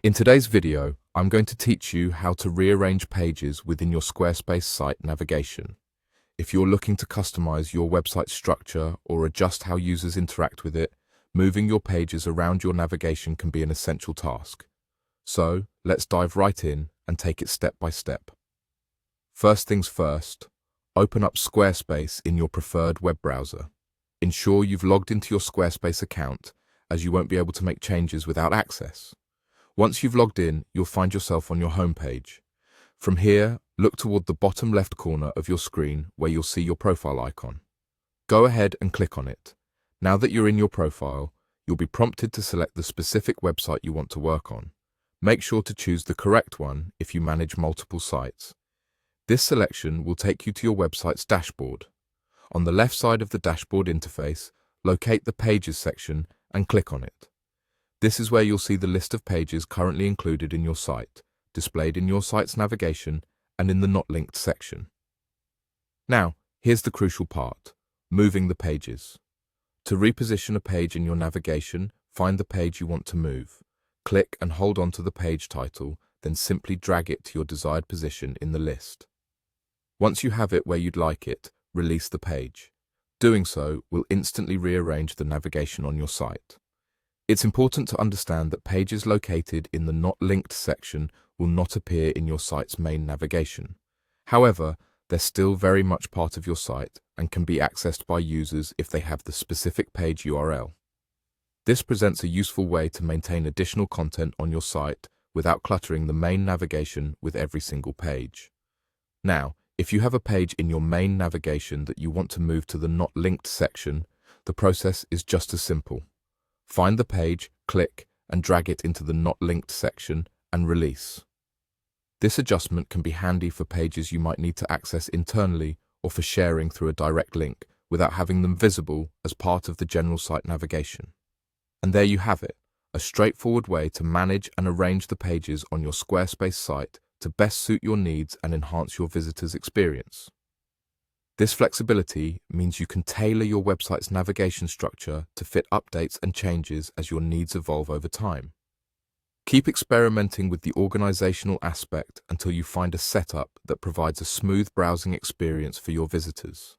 In today's video, I'm going to teach you how to rearrange pages within your Squarespace site navigation. If you're looking to customize your website structure or adjust how users interact with it, moving your pages around your navigation can be an essential task. So, let's dive right in and take it step by step. First things first, open up Squarespace in your preferred web browser. Ensure you've logged into your Squarespace account, as you won't be able to make changes without access. Once you've logged in, you'll find yourself on your home page. From here, look toward the bottom left corner of your screen where you'll see your profile icon. Go ahead and click on it. Now that you're in your profile, you'll be prompted to select the specific website you want to work on. Make sure to choose the correct one if you manage multiple sites. This selection will take you to your website's dashboard. On the left side of the dashboard interface, locate the Pages section and click on it. This is where you'll see the list of pages currently included in your site, displayed in your site's navigation and in the Not Linked section. Now, here's the crucial part, moving the pages. To reposition a page in your navigation, find the page you want to move. Click and hold on to the page title, then simply drag it to your desired position in the list. Once you have it where you'd like it, release the page. Doing so will instantly rearrange the navigation on your site. It's important to understand that pages located in the Not Linked section will not appear in your site's main navigation. However, they're still very much part of your site and can be accessed by users if they have the specific page URL. This presents a useful way to maintain additional content on your site without cluttering the main navigation with every single page. Now, if you have a page in your main navigation that you want to move to the Not Linked section, the process is just as simple. Find the page, click, and drag it into the Not Linked section and release. This adjustment can be handy for pages you might need to access internally or for sharing through a direct link without having them visible as part of the general site navigation. And there you have it, a straightforward way to manage and arrange the pages on your Squarespace site to best suit your needs and enhance your visitors' experience. This flexibility means you can tailor your website's navigation structure to fit updates and changes as your needs evolve over time. Keep experimenting with the organizational aspect until you find a setup that provides a smooth browsing experience for your visitors.